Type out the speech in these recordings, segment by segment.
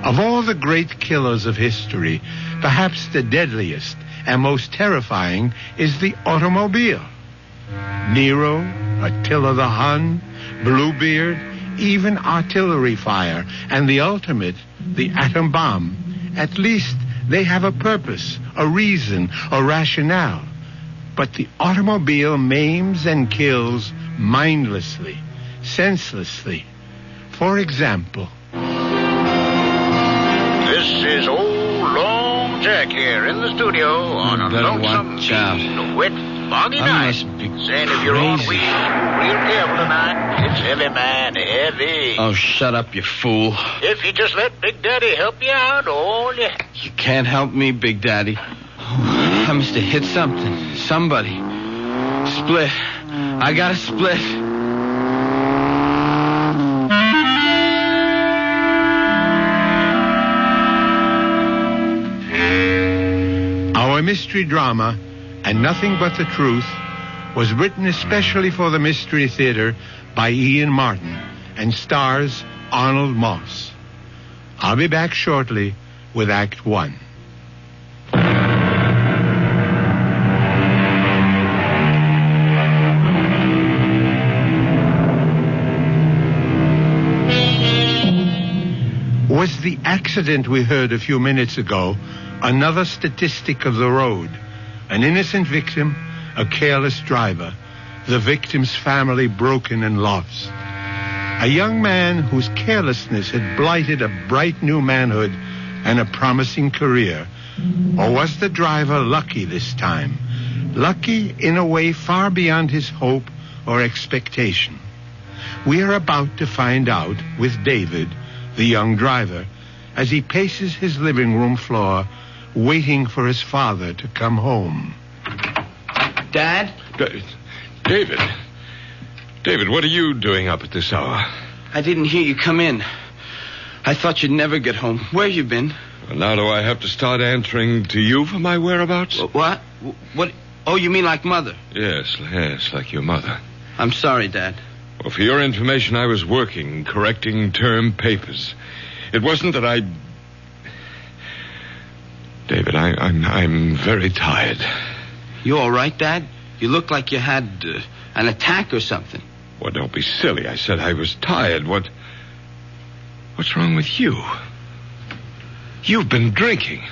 Of all the great killers of history, perhaps the deadliest and most terrifying is the automobile. Nero, Attila the Hun, Bluebeard, even artillery fire, and the ultimate, the atom bomb. At least they have a purpose, a reason, a rationale. But the automobile maims and kills mindlessly, senselessly. For example... This is old Long Jack here in the studio on a lonesome, wet, foggy night. Saying if you're on wheels, real careful tonight. It's heavy, man, heavy. Oh, shut up, you fool. If you just let Big Daddy help you out, all you... You can't help me, Big Daddy. I must have hit something. Somebody. Split. I got a split. Our mystery drama, And Nothing But the Truth, was written especially for the Mystery Theater by Ian Martin and stars Arnold Moss. I'll be back shortly with Act One. Was the accident we heard a few minutes ago another statistic of the road? An innocent victim, a careless driver, the victim's family broken and lost. A young man whose carelessness had blighted a bright new manhood and a promising career. Or was the driver lucky this time? Lucky in a way far beyond his hope or expectation. We are about to find out with David, the young driver, as he paces his living room floor, waiting for his father to come home. Dad? David? David, what are you doing up at this hour? I didn't hear you come in. I thought you'd never get home. Where you been? Well, now do I have to start answering to you for my whereabouts? What? What? Oh, you mean like Mother? Yes, like your mother. I'm sorry, Dad. Well, for your information, I was working, correcting term papers. It wasn't that I... David, I'm very tired. You all right, Dad? You look like you had an attack or something. Well, don't be silly. I said I was tired. What's wrong with you? You've been drinking.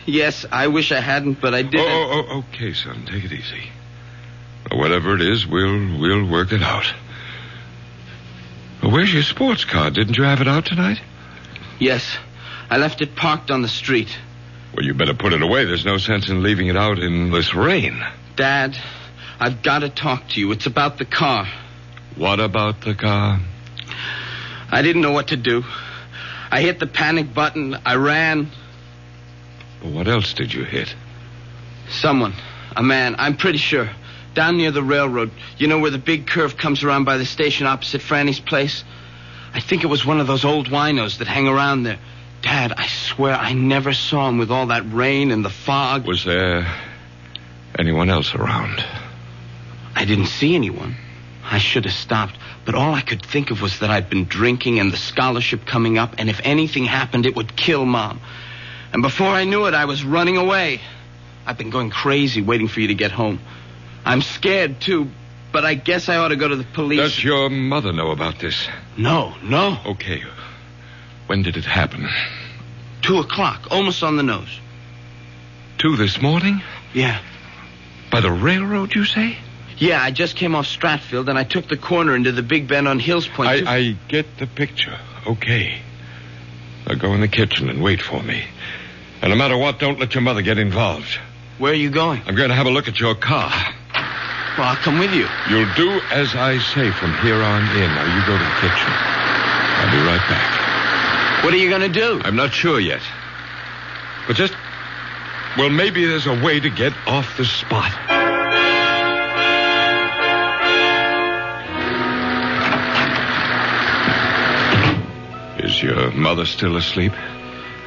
Yes, I wish I hadn't, but I didn't. Oh, okay, son. Take it easy. Well, whatever it is, we'll work it out. Well, where's your sports car? Didn't you have it out tonight? Yes. I left it parked on the street. Well, you better put it away. There's no sense in leaving it out in this rain. Dad, I've got to talk to you. It's about the car. What about the car? I didn't know what to do. I hit the panic button. I ran. Well, what else did you hit? Someone. A man. I'm pretty sure. Down near the railroad. You know where the big curve comes around by the station opposite Franny's place? I think it was one of those old winos that hang around there. Dad, I swear I never saw him with all that rain and the fog. Was there anyone else around? I didn't see anyone. I should have stopped, but all I could think of was that I'd been drinking and the scholarship coming up, and if anything happened, it would kill Mom. And before I knew it, I was running away. I've been going crazy waiting for you to get home. I'm scared, too, but I guess I ought to go to the police. Does your mother know about this? No. Okay. When did it happen? 2:00, almost on the nose. 2 this morning? Yeah. By the railroad, you say? Yeah, I just came off Stratfield, and I took the corner into the Big Bend on Hills Point. I get the picture. Okay. Now go in the kitchen and wait for me. And no matter what, don't let your mother get involved. Where are you going? I'm going to have a look at your car. Well, I'll come with you. You'll do as I say from here on in. Now, you go to the kitchen. I'll be right back. What are you going to do? I'm not sure yet. But well, maybe there's a way to get off the spot. Is your mother still asleep?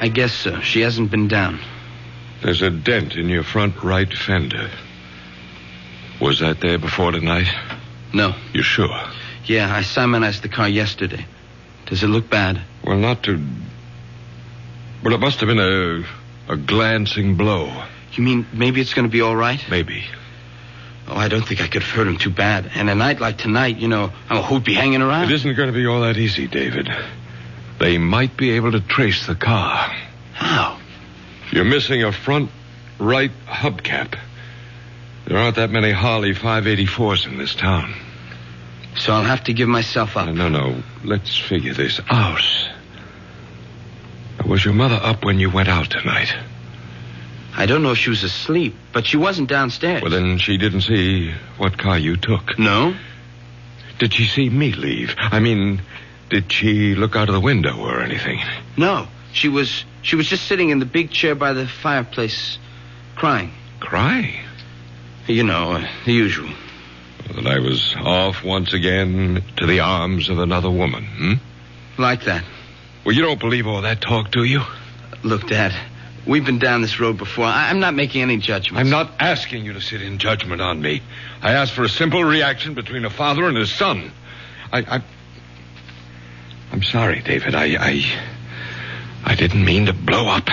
I guess so. She hasn't been down. There's a dent in your front right fender. Was that there before tonight? No. You sure? Yeah, I Simonized the car yesterday. Does it look bad? Well, not to... Well, it must have been a glancing blow. You mean maybe it's going to be all right? Maybe. Oh, I don't think I could have hurt him too bad. And a night like tonight, who'd be hanging around? It isn't going to be all that easy, David. They might be able to trace the car. How? You're missing a front right hubcap. There aren't that many Harley 584s in this town. So I'll have to give myself up. No. Let's figure this out. Was your mother up when you went out tonight? I don't know if she was asleep, but she wasn't downstairs. Well, then she didn't see what car you took. No? Did she see me leave? I mean, did she look out of the window or anything? No. She was just sitting in the big chair by the fireplace, crying. Crying? The usual. Well, then I was off once again to the arms of another woman, Like that. Well, you don't believe all that talk, do you? Look, Dad, we've been down this road before. I'm not making any judgments. I'm not asking you to sit in judgment on me. I asked for a simple reaction between a father and his son. I'm sorry, David. I didn't mean to blow up.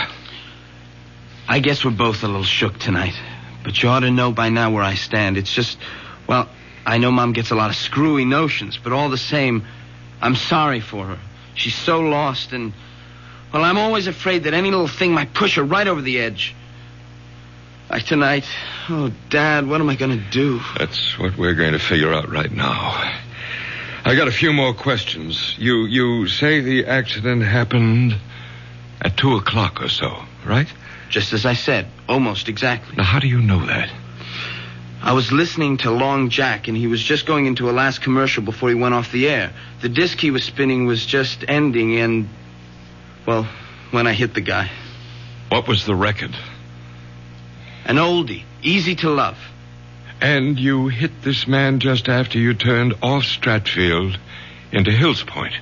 I guess we're both a little shook tonight. But you ought to know by now where I stand. It's just, well, I know Mom gets a lot of screwy notions, but all the same, I'm sorry for her. She's so lost, and, well, I'm always afraid that any little thing might push her right over the edge. Like tonight. Oh, Dad, what am I going to do? That's what we're going to figure out right now. I got a few more questions. You say the accident happened at 2 o'clock or so, right? Just as I said, almost exactly. Now, how do you know that? I was listening to Long Jack, and he was just going into a last commercial before he went off the air. The disc he was spinning was just ending, and, well, when I hit the guy. What was the record? An oldie, easy to love. And you hit this man just after you turned off Stratfield into Hills Point.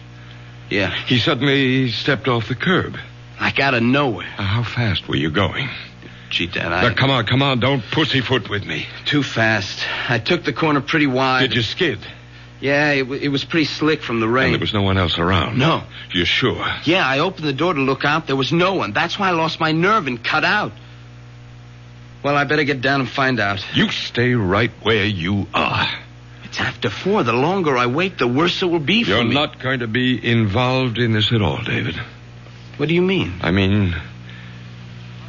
Yeah. He suddenly stepped off the curb. Like out of nowhere. How fast were you going? Gee, Dad, Now, come on, don't pussyfoot with me. Too fast. I took the corner pretty wide. Did you skid? Yeah, it was pretty slick from the rain. And there was no one else around? No. You're sure? Yeah, I opened the door to look out. There was no one. That's why I lost my nerve and cut out. Well, I better get down and find out. You stay right where you are. It's after 4. The longer I wait, the worse it will be for me. You're not going to be involved in this at all, David. What do you mean? I mean,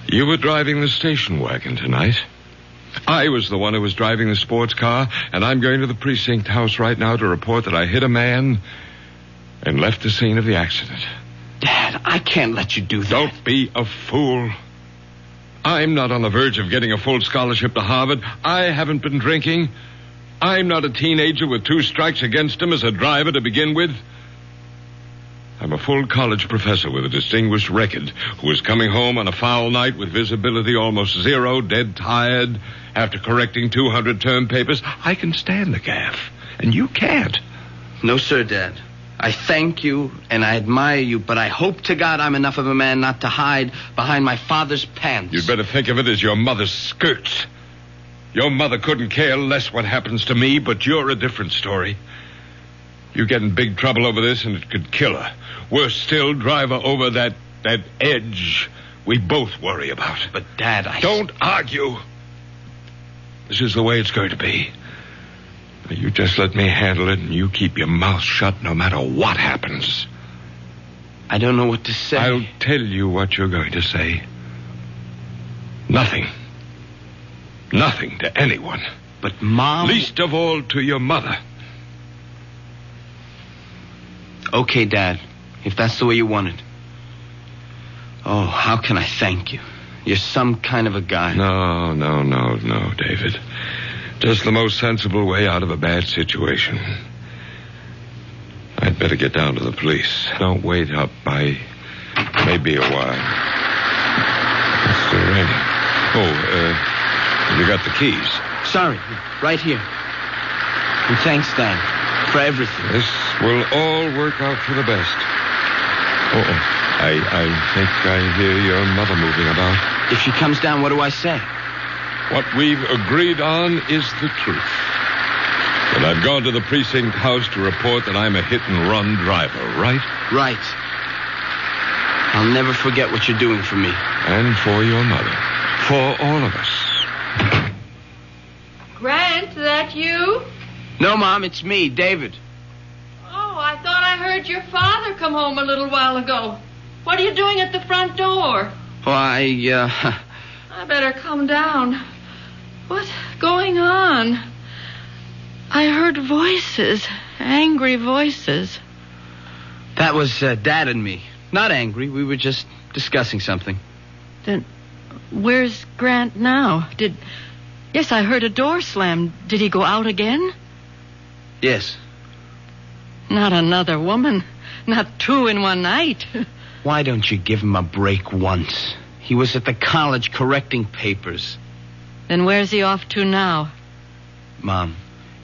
you were driving the station wagon tonight. I was the one who was driving the sports car, and I'm going to the precinct house right now to report that I hit a man and left the scene of the accident. Dad, I can't let you do that. Don't be a fool. I'm not on the verge of getting a full scholarship to Harvard. I haven't been drinking. I'm not a teenager with 2 strikes against him as a driver to begin with. I'm a full college professor with a distinguished record who is coming home on a foul night with visibility almost zero, dead tired, after correcting 200 term papers. I can stand the gaffe, and you can't. No, sir, Dad. I thank you, and I admire you, but I hope to God I'm enough of a man not to hide behind my father's pants. You'd better think of it as your mother's skirts. Your mother couldn't care less what happens to me, but you're a different story. You get in big trouble over this, and it could kill her. Worse still, drive her over that edge we both worry about. But, Dad, Don't argue. This is the way it's going to be. You just let me handle it, and you keep your mouth shut no matter what happens. I don't know what to say. I'll tell you what you're going to say. Nothing. Nothing to anyone. But, Mom... Least of all to your mother. Okay, Dad, if that's the way you want it. Oh, how can I thank you? You're some kind of a guy. No, David. Just the most sensible way out of a bad situation. I'd better get down to the police. Don't wait up. I may be a while. It's still raining. You got the keys? Sorry, right here. And thanks, Dad, for everything. This will all work out for the best. I think I hear your mother moving about. If she comes down, what do I say? What we've agreed on is the truth. But I've gone to the precinct house to report that I'm a hit-and-run driver, right? Right. I'll never forget what you're doing for me. And for your mother. For all of us. Grant, is that you? No, Mom, it's me, David. Oh, I thought I heard your father come home a little while ago. What are you doing at the front door? Oh, I better come down. What's going on? I heard voices, angry voices. That was Dad and me. Not angry. We were just discussing something. Then where's Grant now? Yes, I heard a door slam. Did he go out again? Yes. Not another woman. Not two in one night. Why don't you give him a break once? He was at the college correcting papers. Then where's he off to now? Mom,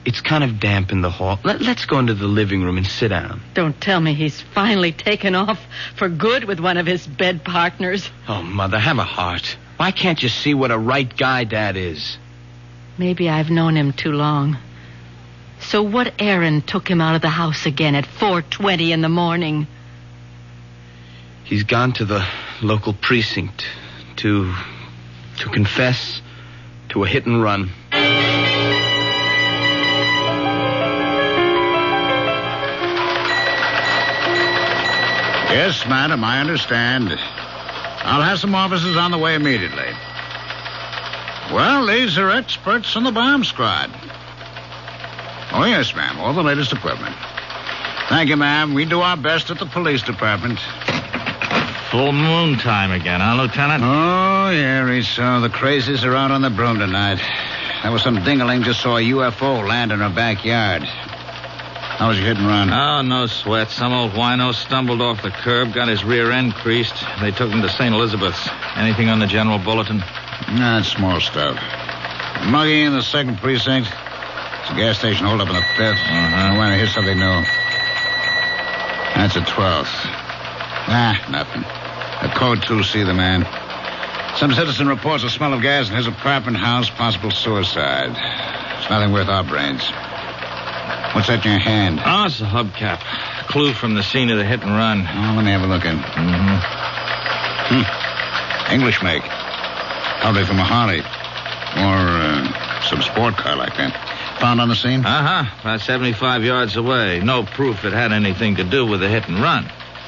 it's kind of damp in the hall. Let's go into the living room and sit down. Don't tell me he's finally taken off for good with one of his bed partners. Oh, Mother, have a heart. Why can't you see what a right guy Dad is? Maybe I've known him too long. So what errand took him out of the house again at 4:20 in the morning? He's gone to the local precinct to confess to a hit and run. Yes, madam, I understand. I'll have some officers on the way immediately. Well, these are experts in the bomb squad. Oh, yes, ma'am. All the latest equipment. Thank you, ma'am. We do our best at the police department. Full moon time again, huh, Lieutenant? Oh, yeah, Riso. The crazies are out on the broom tonight. There was some dingaling just saw a UFO land in her backyard. How was your hit and run? Oh, no sweat. Some old wino stumbled off the curb, got his rear end creased. They took him to St. Elizabeth's. Anything on the general bulletin? Nah, it's small stuff. Mugging in the 2nd precinct. It's a gas station hold up in the 5th. I want to hear something new. That's a 12th. Nothing. A code 2C, the man. Some citizen reports a smell of gas in his apartment house, possible suicide. It's nothing worth our brains. What's that in your hand? Oh, it's a hubcap. Clue from the scene of the hit and run. Oh, let me have a look in. English make. Probably from a Harley. Or some sport car like that. Found on the scene? About 75 yards away. No proof it had anything to do with the hit and run.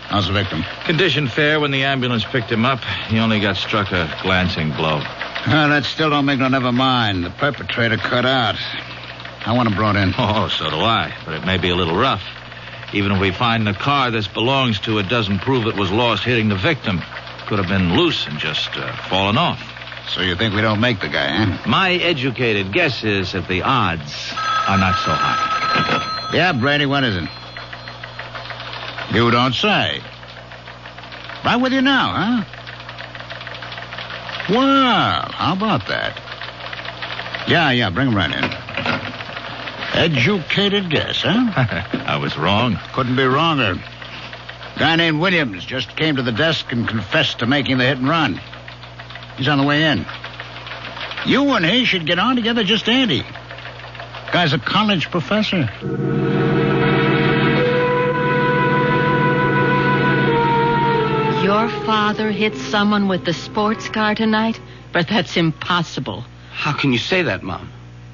How's the victim? Condition fair. When the ambulance picked him up, he only got struck a glancing blow. That still don't make no never mind. The perpetrator cut out. I want him brought in. Oh, so do I. But it may be a little rough. Even if we find the car this belongs to, it doesn't prove it was lost hitting the victim. Could have been loose and just fallen off. So you think we don't make the guy, eh? My educated guess is that the odds are not so high. Yeah, Brady, what is it? You don't say. Right with you now, huh? Well, how about that? Yeah, bring him right in. Educated guess, huh? I was wrong. Couldn't be wronger. Guy named Williams just came to the desk and confessed to making the hit and run. He's on the way in. You and he should get on together just dandy. Guy's a college professor. Your father hit someone with the sports car tonight? But that's impossible. How can you say that, Mom?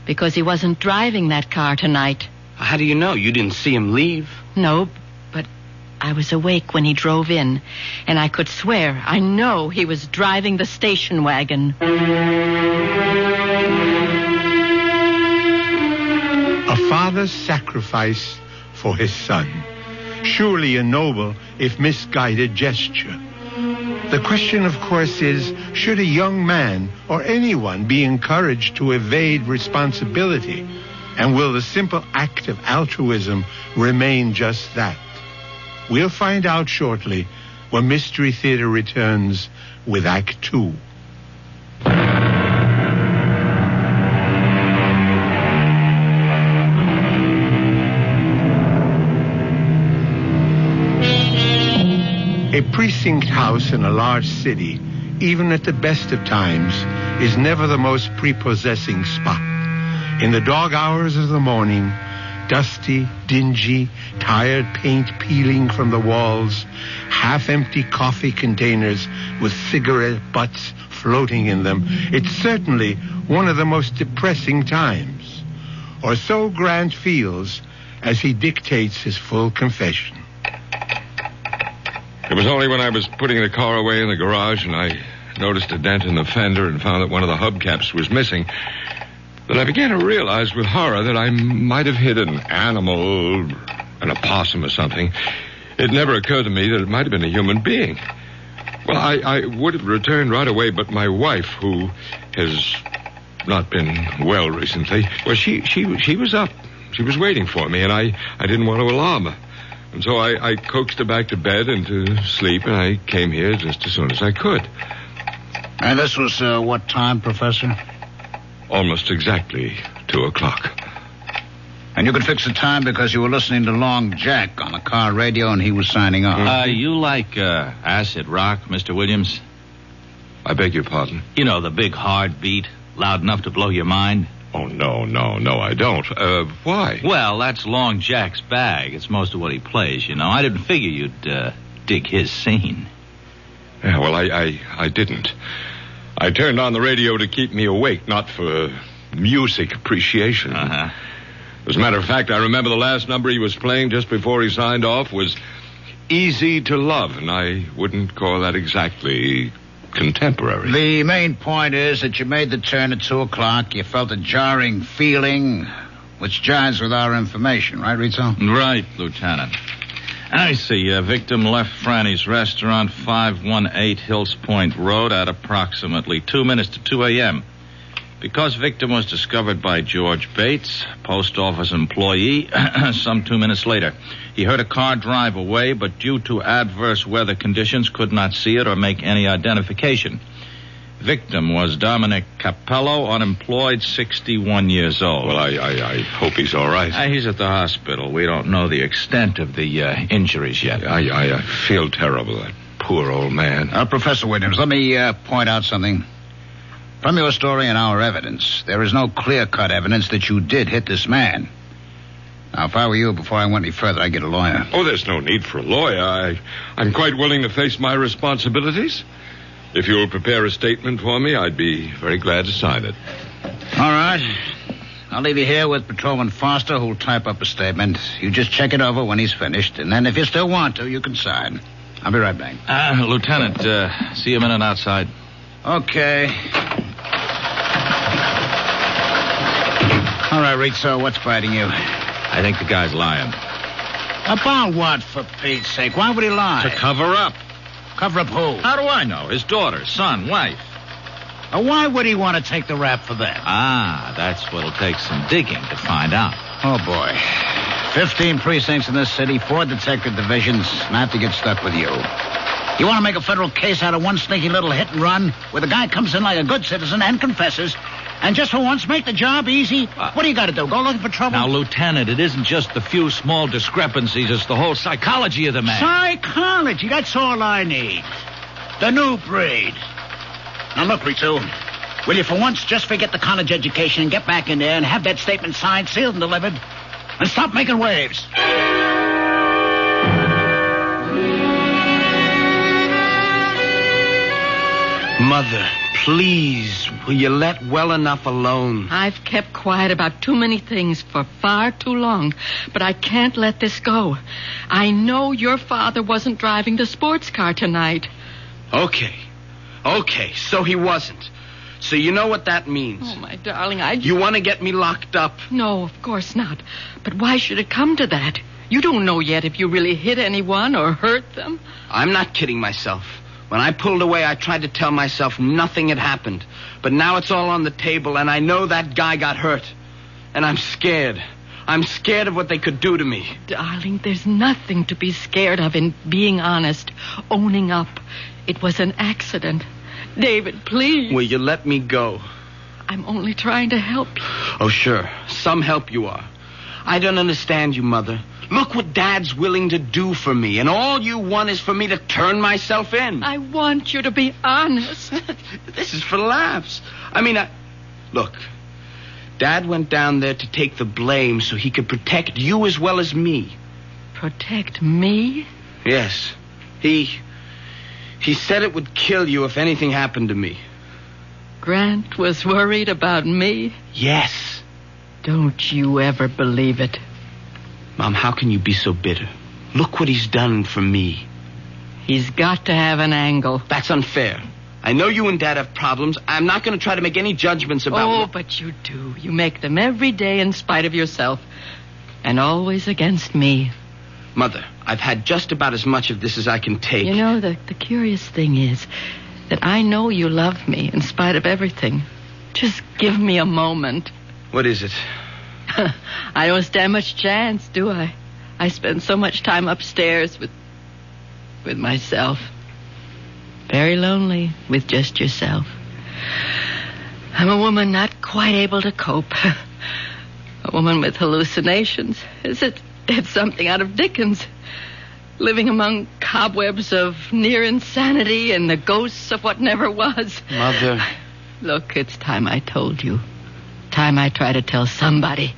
Because he wasn't driving that car tonight. How do you know? You didn't see him leave? No, but I was awake when he drove in, and I could swear, I know he was driving the station wagon. A father's sacrifice for his son. Surely a noble, if misguided, gesture. The question, of course, is, should a young man or anyone be encouraged to evade responsibility? And will the simple act of altruism remain just that? We'll find out shortly when Mystery Theater returns with Act 2. A precinct house in a large city, even at the best of times, is never the most prepossessing spot. In the dog hours of the morning, Dusty, dingy, tired paint peeling from the walls, half-empty coffee containers with cigarette butts floating in them. It's certainly one of the most depressing times. Or so Grant feels as he dictates his full confession. It was only when I was putting the car away in the garage and I noticed a dent in the fender and found that one of the hubcaps was missing that I began to realize with horror that I might have hit an animal, an opossum or something. It never occurred to me that it might have been a human being. Well, I would have returned right away, but my wife, who has not been well recently, well, she was up. She was waiting for me, and I didn't want to alarm her. And so I coaxed her back to bed and to sleep, and I came here just as soon as I could. And this was what time, Professor? Almost exactly 2:00. And you could fix the time because you were listening to Long Jack on the car radio and he was signing off. You like acid rock, Mr. Williams? I beg your pardon? You know, the big hard beat, loud enough to blow your mind? Oh, no, I don't. Why? Well, that's Long Jack's bag. It's most of what he plays, you know. I didn't figure you'd dig his scene. Yeah, well, I didn't. I turned on the radio to keep me awake, not for music appreciation. Uh-huh. As a matter of fact, I remember the last number he was playing just before he signed off was Easy to Love, and I wouldn't call that exactly contemporary. The main point is that you made the turn at 2:00. You felt a jarring feeling, which jives with our information, right, Rizzo? Right, Lieutenant. I see. Victim left Franny's restaurant, 518 Hills Point Road, at approximately 2 minutes to 2 a.m. Because victim was discovered by George Bates, post office employee, some 2 minutes later. He heard a car drive away, but due to adverse weather conditions, could not see it or make any identification. Victim was Dominic Capello, unemployed, 61 years old. Well, I hope he's all right. He's at the hospital. We don't know the extent of the injuries yet. I feel terrible, that poor old man. Professor Williams, let me point out something. From your story and our evidence, there is no clear-cut evidence that you did hit this man. Now, if I were you, before I went any further, I'd get a lawyer. Oh, there's no need for a lawyer. I'm quite willing to face my responsibilities. If you'll prepare a statement for me, I'd be very glad to sign it. All right. I'll leave you here with Patrolman Foster, who'll type up a statement. You just check it over when he's finished, and then if you still want to, you can sign. I'll be right back. Lieutenant, see you a minute outside. Okay. All right, Rizzo, what's biting you? I think the guy's lying. About what, for Pete's sake? Why would he lie? To cover up. Cover up who? How do I know? His daughter, son, wife. Why would he want to take the rap for that? That's what'll take some digging to find out. Oh, boy. 15 precincts in this city, 4 detective divisions, and I have to get stuck with you. You want to make a federal case out of one sneaky little hit and run where the guy comes in like a good citizen and confesses, and just for once make the job easy? What do you got to do? Go looking for trouble? Now, Lieutenant, it isn't just the few small discrepancies. It's the whole psychology of the man. Psychology? That's all I need. The new breed. Now, look, Rizzo, will you for once just forget the college education and get back in there and have that statement signed, sealed, and delivered, and stop making waves? Mother, please, will you let well enough alone? I've kept quiet about too many things for far too long, but I can't let this go. I know your father wasn't driving the sports car tonight. Okay, so he wasn't. So you know what that means. Oh, my darling, You want to get me locked up? No, of course not. But why should it come to that? You don't know yet if you really hit anyone or hurt them. I'm not kidding myself. When I pulled away, I tried to tell myself nothing had happened. But now it's all on the table, and I know that guy got hurt. And I'm scared. I'm scared of what they could do to me. Darling, there's nothing to be scared of in being honest, owning up. It was an accident. David, please. Will you let me go? I'm only trying to help you. Oh, sure. Some help you are. I don't understand you, Mother. Look what Dad's willing to do for me, and all you want is for me to turn myself in. I want you to be honest. This is for laughs. Look, Dad went down there to take the blame so he could protect you as well as me. Protect me? Yes. He said it would kill you if anything happened to me. Grant was worried about me? Yes. Don't you ever believe it. Mom, how can you be so bitter? Look what he's done for me. He's got to have an angle. That's unfair. I know you and Dad have problems. I'm not going to try to make any judgments about... But you do. You make them every day in spite of yourself. And always against me. Mother, I've had just about as much of this as I can take. You know, the curious thing is that I know you love me in spite of everything. Just give me a moment. What is it? I don't stand much chance, do I? I spend so much time upstairs with myself. Very lonely with just yourself. I'm a woman not quite able to cope. A woman with hallucinations. It's something out of Dickens. Living among cobwebs of near insanity and the ghosts of what never was. Mother. Look, it's time I told you. Time I try to tell somebody.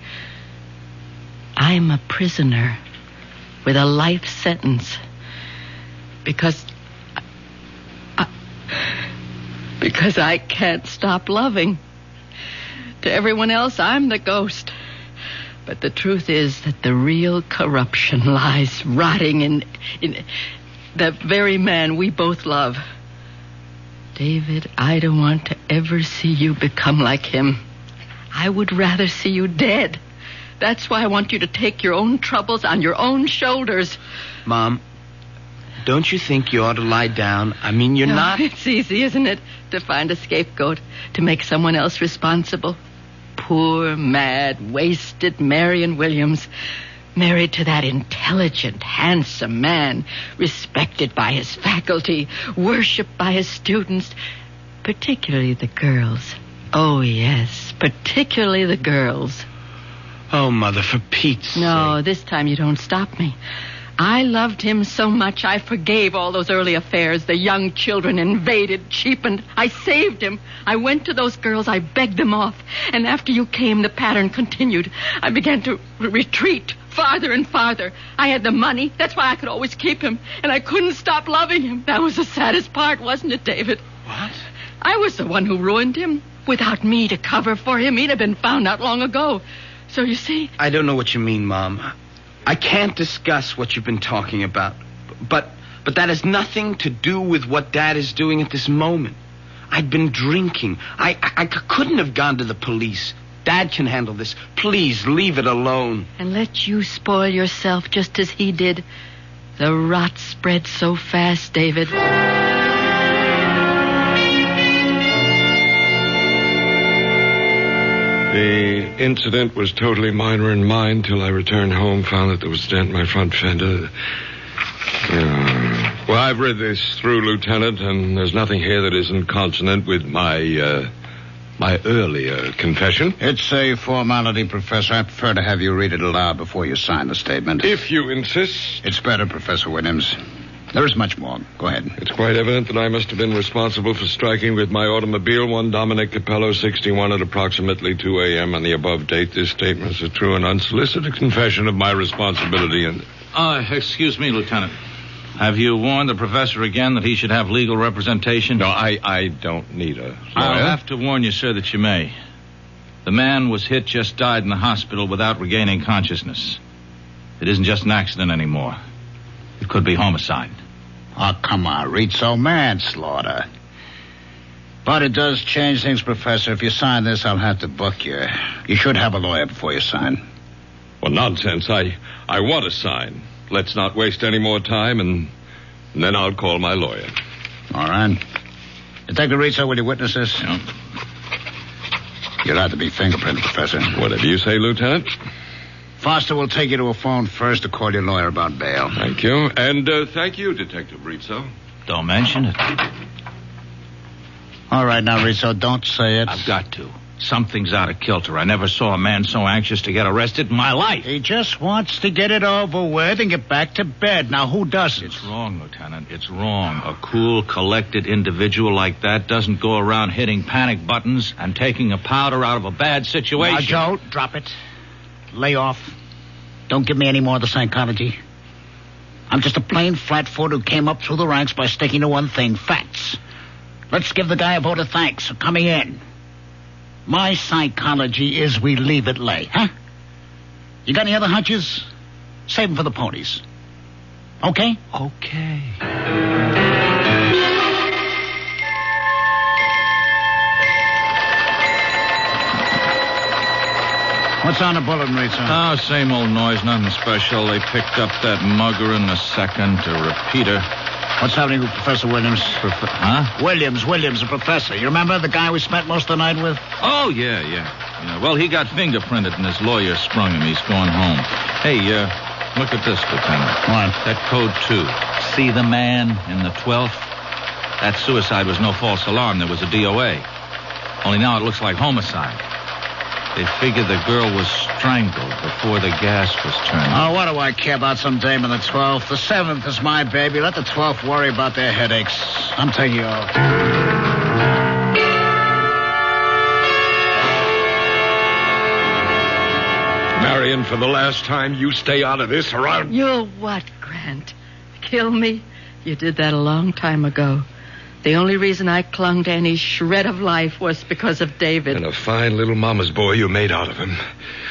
I'm a prisoner with a life sentence. Because I can't stop loving. To everyone else, I'm the ghost. But the truth is that the real corruption lies rotting in the very man we both love. David, I don't want to ever see you become like him. I would rather see you dead. That's why I want you to take your own troubles on your own shoulders. Mom, don't you think you ought to lie down? I mean, you're not... It's easy, isn't it, to find a scapegoat, to make someone else responsible. Poor, mad, wasted Marion Williams, married to that intelligent, handsome man, respected by his faculty, worshipped by his students, particularly the girls. Oh, yes, particularly the girls. Oh, Mother, for Pete's sake. No, this time you don't stop me. I loved him so much I forgave all those early affairs. The young children invaded, cheapened. I saved him. I went to those girls. I begged them off. And after you came, the pattern continued. I began to retreat farther and farther. I had the money. That's why I could always keep him. And I couldn't stop loving him. That was the saddest part, wasn't it, David? What? I was the one who ruined him. Without me to cover for him, he'd have been found out long ago. So you see... I don't know what you mean, Mom. I can't discuss what you've been talking about. But that has nothing to do with what Dad is doing at this moment. I'd been drinking. I couldn't have gone to the police. Dad can handle this. Please, leave it alone. And let you spoil yourself just as he did. The rot spread so fast, David. The incident was totally minor in mine till I returned home, found that there was a dent in my front fender. Well, I've read this through, Lieutenant, and there's nothing here that isn't consonant with my earlier confession. It's a formality, Professor. I prefer to have you read it aloud before you sign the statement. If you insist. It's better, Professor Williams. There is much more. Go ahead. It's quite evident that I must have been responsible for striking with my automobile one Dominic Capello, 61, at approximately 2 a.m. on the above date. This statement is a true and unsolicited confession of my responsibility and... Excuse me, Lieutenant. Have you warned the professor again that he should have legal representation? No, I don't need a lawyer. I'll have to warn you, sir, that you may. The man was hit, just died in the hospital without regaining consciousness. It isn't just an accident anymore. It could be homicide. Oh, come on, Rizzo. Manslaughter. But it does change things, Professor. If you sign this, I'll have to book you. You should have a lawyer before you sign. Well, nonsense. I want to sign. Let's not waste any more time, and then I'll call my lawyer. All right. Detective Rizzo, will you witness this? Yeah. You'll have to be fingerprinted, Professor. Whatever you say, Lieutenant. Foster will take you to a phone first to call your lawyer about bail. Thank you. And thank you, Detective Rizzo. Don't mention it. All right, now, Rizzo, don't say it. I've got to. Something's out of kilter. I never saw a man so anxious to get arrested in my life. He just wants to get it over with and get back to bed. Now, who doesn't? It's wrong, Lieutenant. It's wrong. A cool, collected individual like that doesn't go around hitting panic buttons and taking a powder out of a bad situation. Now, Joe, drop it. Lay off. Don't give me any more of the psychology. I'm just a plain flatfoot who came up through the ranks by sticking to one thing, facts. Let's give the guy a vote of thanks for coming in. My psychology is we leave it lay, huh? You got any other hunches? Save them for the ponies. Okay? Okay. What's on the bulletin, Ritz? Oh, same old noise, nothing special. They picked up that mugger in the second, a repeater. What's happening with Professor Williams? Huh? Williams, the professor. You remember the guy we spent most of the night with? Oh, yeah. Well, he got fingerprinted and his lawyer sprung him. He's going home. Hey, look at this, Lieutenant. What? That code 2. See the man in the 12th? That suicide was no false alarm. There was a DOA. Only now it looks like homicide. They figured the girl was strangled before the gas was turned on. Oh, what do I care about some dame in the 12th? The 7th is my baby. Let the 12th worry about their headaches. I'm taking you off. Marion, for the last time, you stay out of this or I'll... You'll what, Grant? Kill me? You did that a long time ago. The only reason I clung to any shred of life was because of David. And a fine little mama's boy you made out of him.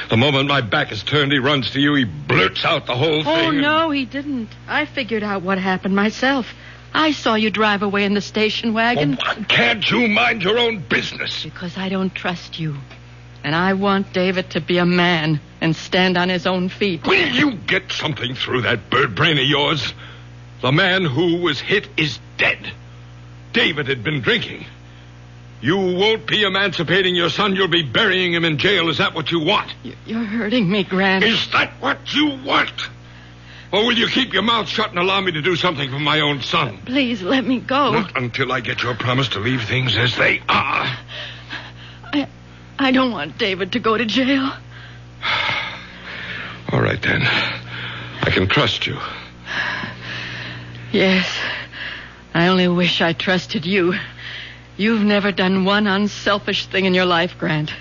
The moment my back is turned, he runs to you. He blurts out the whole thing. Oh, no, he didn't. I figured out what happened myself. I saw you drive away in the station wagon. Oh, why can't you mind your own business? Because I don't trust you. And I want David to be a man and stand on his own feet. Will you get something through that bird brain of yours? The man who was hit is dead. David had been drinking. You won't be emancipating your son. You'll be burying him in jail. Is that what you want? You're hurting me, Grant. Is that what you want? Or will you keep your mouth shut and allow me to do something for my own son? Please, let me go. Not until I get your promise to leave things as they are. I don't want David to go to jail. All right, then. I can trust you. Yes. I only wish I trusted you. You've never done one unselfish thing in your life, Grant.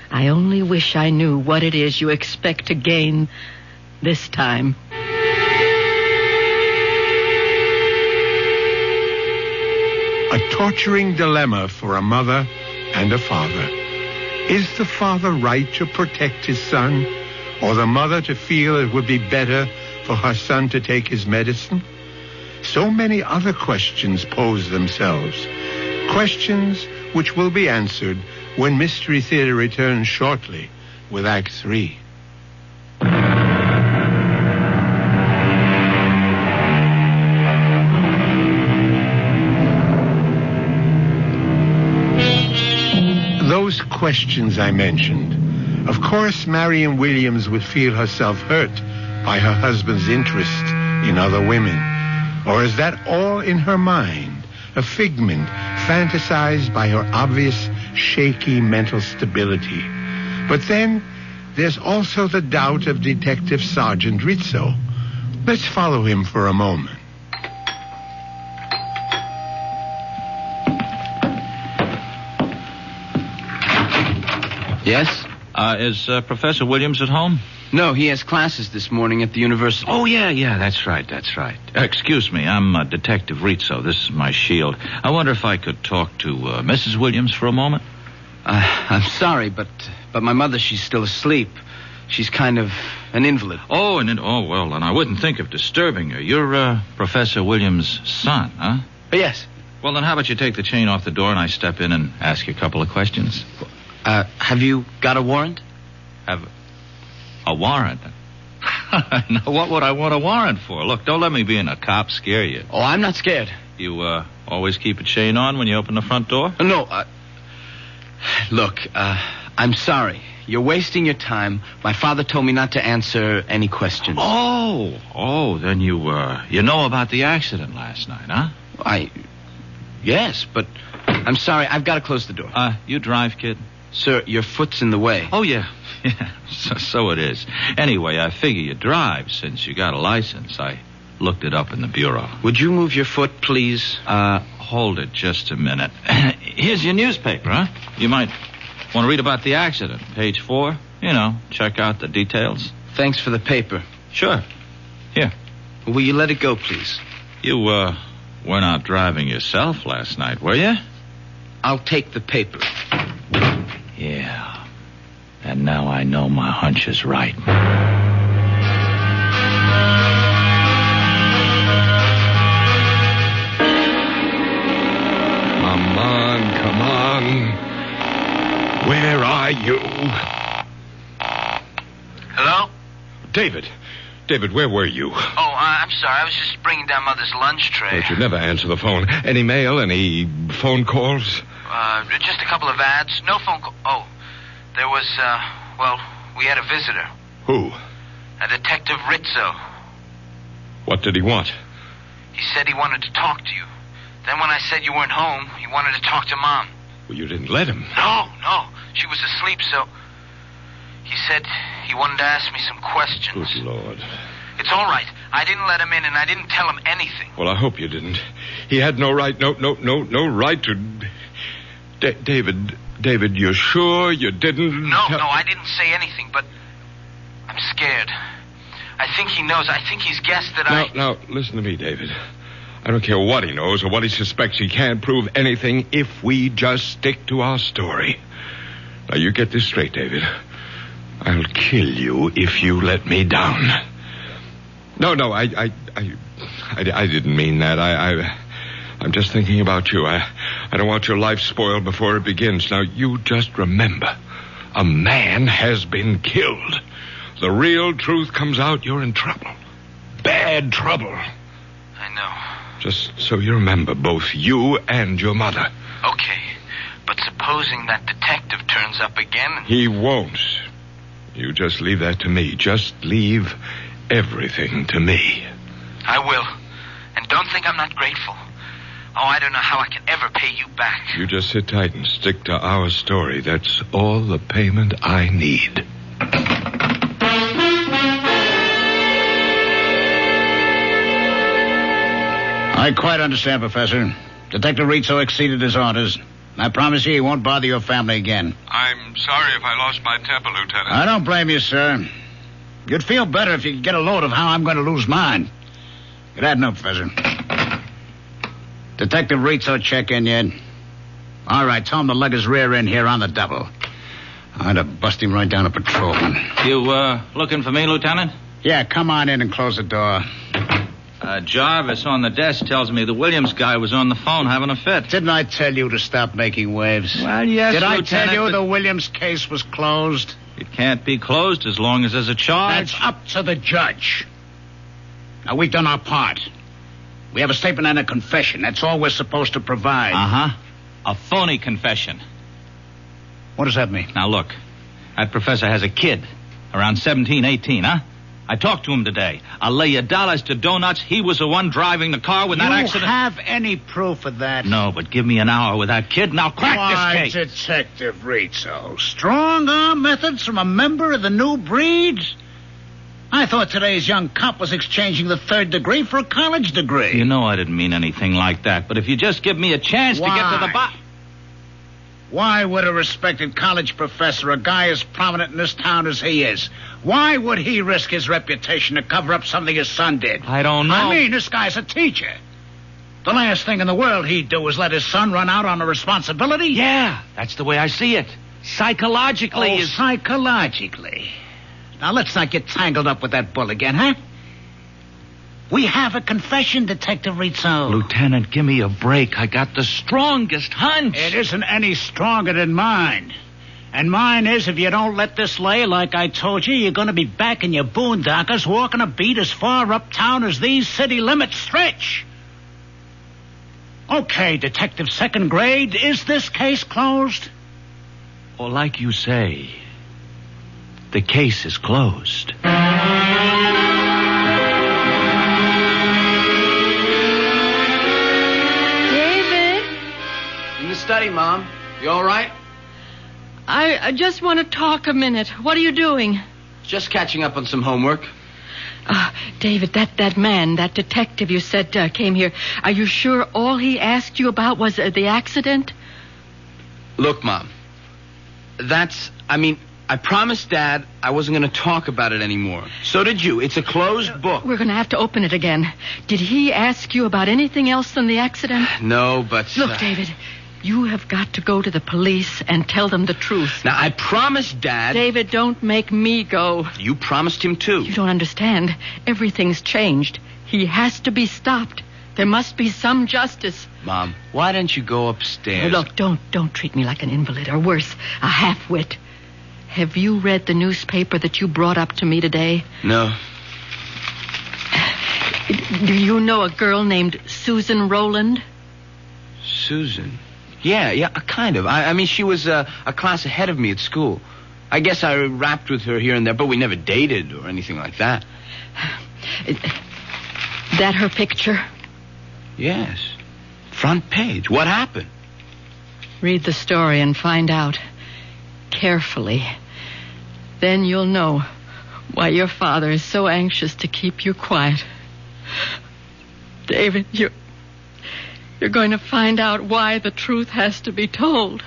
I only wish I knew what it is you expect to gain this time. A torturing dilemma for a mother and a father. Is the father right to protect his son, or the mother to feel it would be better for her son to take his medicine? So many other questions pose themselves. Questions which will be answered when Mystery Theater returns shortly with Act 3. Those questions I mentioned. Of course, Marion Williams would feel herself hurt by her husband's interest in other women. Or is that all in her mind, a figment fantasized by her obvious, shaky mental stability? But then, there's also the doubt of Detective Sergeant Rizzo. Let's follow him for a moment. Yes? Is Professor Williams at home? No, he has classes this morning at the university. Oh, yeah, that's right. Excuse me, I'm Detective Rizzo. This is my shield. I wonder if I could talk to Mrs. Williams for a moment? I'm sorry, but my mother, she's still asleep. She's kind of an invalid. Oh, well, and I wouldn't think of disturbing her. You're Professor Williams' son, huh? Yes. Well, then how about you take the chain off the door and I step in and ask you a couple of questions? Have you got a warrant? Have a warrant? Now, what would I want a warrant for? Look, don't let me being a cop scare you. Oh, I'm not scared. You always keep a chain on when you open the front door? No, look, I'm sorry. You're wasting your time. My father told me not to answer any questions. Oh, then you know about the accident last night, huh? Yes, but I'm sorry. I've got to close the door. You drive, kid? Sir, your foot's in the way. Oh, yeah. Yeah, so it is. Anyway, I figure you drive since you got a license. I looked it up in the bureau. Would you move your foot, please? Hold it just a minute. Here's your newspaper, huh? You might want to read about the accident. Page 4. You know, check out the details. Thanks for the paper. Sure. Here. Will you let it go, please? You, were not driving yourself last night, were you? I'll take the paper. Yeah. And now I know my hunch is right. Come on. Where are you? Hello? David, where were you? Oh, I'm sorry. I was just bringing down Mother's lunch tray. But you never answer the phone. Any mail, any phone calls? Just a couple of ads. No phone call. Oh, there was, we had a visitor. Who? A Detective Rizzo. What did he want? He said he wanted to talk to you. Then when I said you weren't home, he wanted to talk to Mom. Well, you didn't let him. No. She was asleep, so... He said he wanted to ask me some questions. Good Lord. It's all right. I didn't let him in, and I didn't tell him anything. Well, I hope you didn't. He had no right, no right to... David, you're sure you didn't... No, I didn't say anything, but I'm scared. I think he knows. I think he's guessed that Now, listen to me, David. I don't care what he knows or what he suspects. He can't prove anything if we just stick to our story. Now, you get this straight, David. I'll kill you if you let me down. No, I didn't mean that. I'm just thinking about you. I don't want your life spoiled before it begins. Now, you just remember, a man has been killed. The real truth comes out, you're in trouble. Bad trouble. I know. Just so you remember, both you and your mother. Okay, but supposing that detective turns up again... He won't. You just leave that to me. Just leave everything to me. I will. And don't think I'm not grateful. Oh, I don't know how I can ever pay you back. You just sit tight and stick to our story. That's all the payment I need. I quite understand, Professor. Detective Rizzo exceeded his orders. I promise you he won't bother your family again. I'm sorry if I lost my temper, Lieutenant. I don't blame you, sir. You'd feel better if you could get a load of how I'm going to lose mine. Good afternoon, Professor. Detective Rizzo check in yet? All right, tell him to lug his rear end here on the double. I'm going to bust him right down a patrolman. You, looking for me, Lieutenant? Yeah, come on in and close the door. Jarvis on the desk tells me the Williams guy was on the phone having a fit. Didn't I tell you to stop making waves? Well, yes, Did Lieutenant, I tell you the Williams case was closed? It can't be closed as long as there's a charge. That's up to the judge. Now, we've done our part. We have a statement and a confession. That's all we're supposed to provide. Uh-huh. A phony confession. What does that mean? Now, look. That professor has a kid. Around 17, 18, huh? I talked to him today. I'll lay you dollars to donuts. He was the one driving the car when that accident... You have any proof of that? No, but give me an hour with that kid and I'll crack this case. Detective Rizzo. Strong-arm methods from a member of the new breed? I thought today's young cop was exchanging the third degree for a college degree. You know I didn't mean anything like that, but if you just give me a chance to get to the bottom... Why would a respected college professor, a guy as prominent in this town as he is, why would he risk his reputation to cover up something his son did? I don't know. I mean, this guy's a teacher. The last thing in the world he'd do is let his son run out on a responsibility. Yeah, that's the way I see it. Psychologically. Psychologically. Now, let's not get tangled up with that bull again, huh? We have a confession, Detective Rizzo. Lieutenant, give me a break. I got the strongest hunch. It isn't any stronger than mine. And mine is, if you don't let this lay like I told you, you're going to be back in your boondockers walking a beat as far uptown as these city limits stretch. Okay, Detective Second Grade, is this case closed? Well, like you say, the case is closed. In the study, Mom. You all right? I just want to talk a minute. What are you doing? Just catching up on some homework. David, that man, that detective you said came here, are you sure all he asked you about was the accident? Look, Mom, I promised Dad I wasn't going to talk about it anymore. So did you. It's a closed book. We're going to have to open it again. Did he ask you about anything else than the accident? No, but... Look, David, you have got to go to the police and tell them the truth. Now, I promised Dad... David, don't make me go. You promised him, too. You don't understand. Everything's changed. He has to be stopped. There must be some justice. Mom, why don't you go upstairs? Look, don't treat me like an invalid, or worse, a half-wit. Have you read the newspaper that you brought up to me today? No. Do you know a girl named Susan Rowland? Susan? Yeah, kind of. I mean, she was a class ahead of me at school. I guess I rapped with her here and there, but we never dated or anything like that. That her picture? Yes. Front page. What happened? Read the story and find out. Carefully. Then you'll know why your father is so anxious to keep you quiet. David, you're going to find out why the truth has to be told.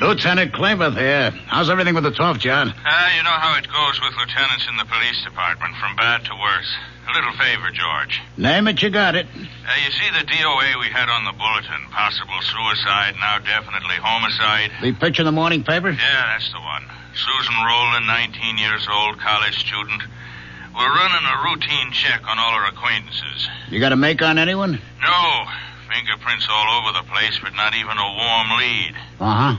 Lieutenant Klamath here. How's everything with the 12th, John? You know how it goes with lieutenants in the police department, from bad to worse. A little favor, George. Name it, you got it. You see the DOA we had on the bulletin? Possible suicide, now definitely homicide. The picture in the morning paper? Yeah, that's the one. Susan Rowland, 19 years old, college student. We're running a routine check on all our acquaintances. You got a make on anyone? No. Fingerprints all over the place, but not even a warm lead. Uh-huh.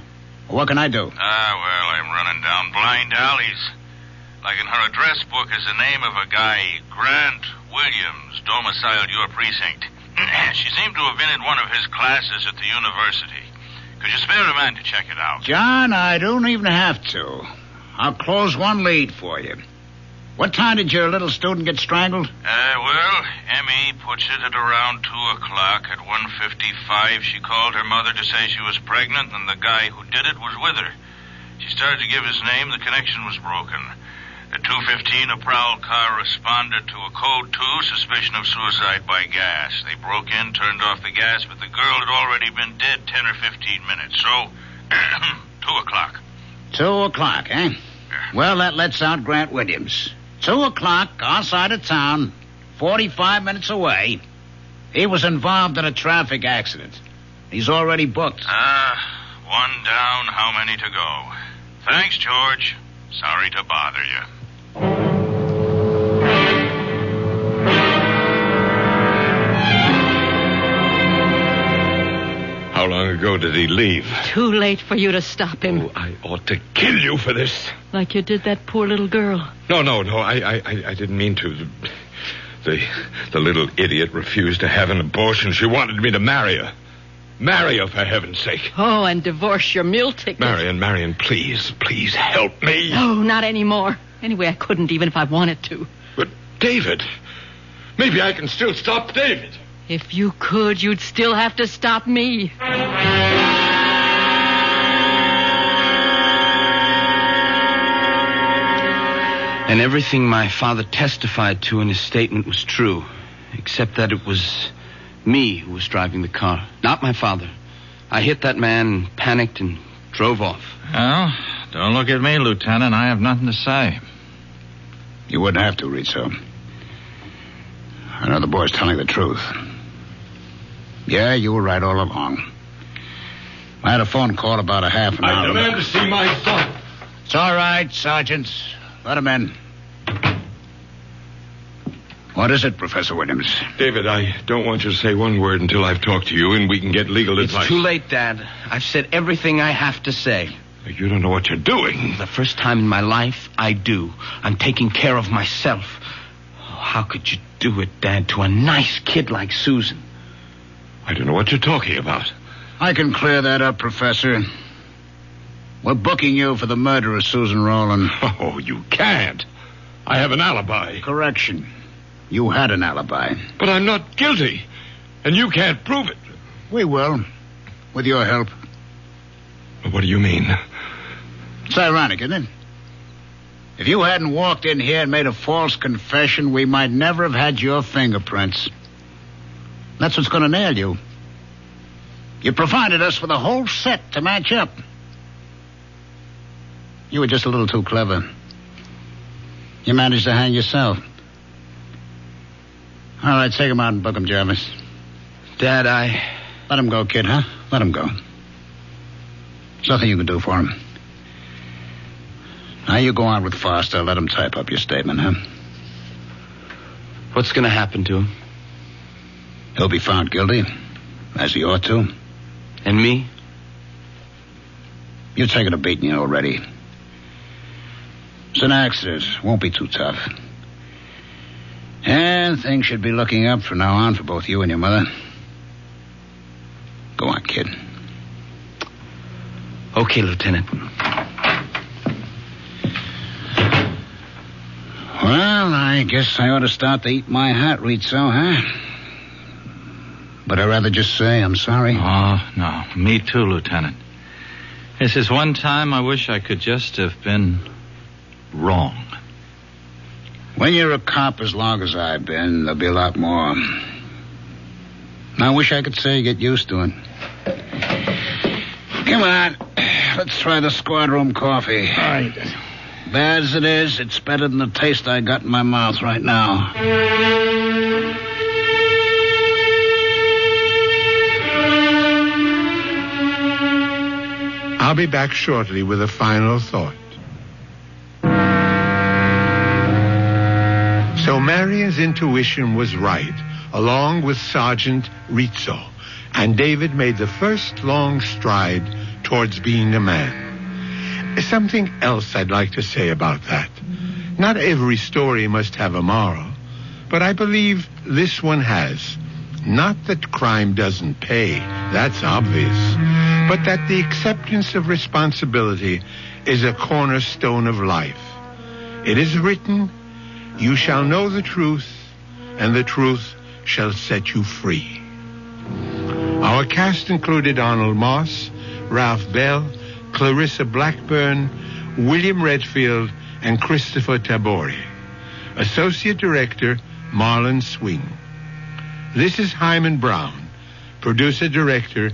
What can I do? Well, I'm running down blind alleys. Like in her address book is the name of a guy, Grant Williams, domiciled your precinct. She seemed to have been in one of his classes at the university. Could you spare a man to check it out? John, I don't even have to. I'll close one lead for you. What time did your little student get strangled? Well, Emmy puts it at around 2 o'clock. At 1:55, she called her mother to say she was pregnant and the guy who did it was with her. She started to give his name. The connection was broken. At 2:15, a prowl car responded to a code 2, suspicion of suicide by gas. They broke in, turned off the gas, but the girl had already been dead 10 or 15 minutes. So, 2 o'clock. 2 o'clock, eh? Well, that lets out Grant Williams. 2 o'clock, outside of town, 45 minutes away. He was involved in a traffic accident. He's already booked. One down, how many to go? Thanks, George. Sorry to bother you. How long ago did he leave? Too late for you to stop him. Oh, I ought to kill you for this. Like you did that poor little girl. No. I didn't mean to. The little idiot refused to have an abortion. She wanted me to marry her. Marry her, for heaven's sake. Oh, and divorce your meal ticket. Marion, please help me. No, not anymore. Anyway, I couldn't even if I wanted to. But David, maybe I can still stop David. If you could, you'd still have to stop me. And everything my father testified to in his statement was true, except that it was me who was driving the car, not my father. I hit that man, panicked, and drove off. Well, don't look at me, Lieutenant. I have nothing to say. You wouldn't have to, Rizzo. I know the boy's telling the truth. Yeah, you were right all along. I had a phone call about a half an hour. I demand to see my son. It's all right, Sergeant. Let him in. What is it, Professor Williams? David, I don't want you to say one word until I've talked to you and we can get legal advice. It's too late, Dad. I've said everything I have to say. You don't know what you're doing. The first time in my life, I do. I'm taking care of myself. Oh, how could you do it, Dad, to a nice kid like Susan? I don't know what you're talking about. I can clear that up, Professor. We're booking you for the murder of Susan Rowland. Oh, you can't. I have an alibi. Correction. You had an alibi. But I'm not guilty. And you can't prove it. We will. With your help. What do you mean? It's ironic, isn't it? If you hadn't walked in here and made a false confession, we might never have had your fingerprints. That's what's going to nail you. You provided us with a whole set to match up. You were just a little too clever. You managed to hang yourself. All right, take him out and book him, Jarvis. Dad, Let him go, kid, huh? Let him go. There's nothing you can do for him. Now you go on with Foster. Let him type up your statement, huh? What's going to happen to him? He'll be found guilty, as he ought to. And me? You've taken a beating already. It's an accident. Won't be too tough. And things should be looking up from now on for both you and your mother. Go on, kid. Okay, Lieutenant. Well, I guess I ought to start to eat my heart, Rizzo, huh? But I'd rather just say I'm sorry. Oh, no. Me too, Lieutenant. This is one time I wish I could just have been wrong. When you're a cop as long as I've been, there'll be a lot more. I wish I could say get used to it. Come on. Let's try the squad room coffee. All right. Bad as it is, it's better than the taste I got in my mouth right now. I'll be back shortly with a final thought. So Marion's intuition was right, along with Sergeant Rizzo, and David made the first long stride towards being a man. Something else I'd like to say about that. Not every story must have a moral, but I believe this one has. Not that crime doesn't pay, that's obvious, but that the acceptance of responsibility is a cornerstone of life. It is written, "You shall know the truth, and the truth shall set you free." Our cast included Arnold Moss, Ralph Bell, Clarissa Blackburn, William Redfield, and Christopher Tabori. Associate Director, Marlon Swing. This is Himan Brown, Producer-Director,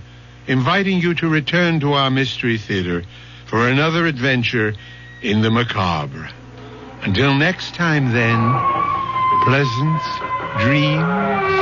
inviting you to return to our Mystery Theater for another adventure in the macabre. Until next time, then, pleasant dreams.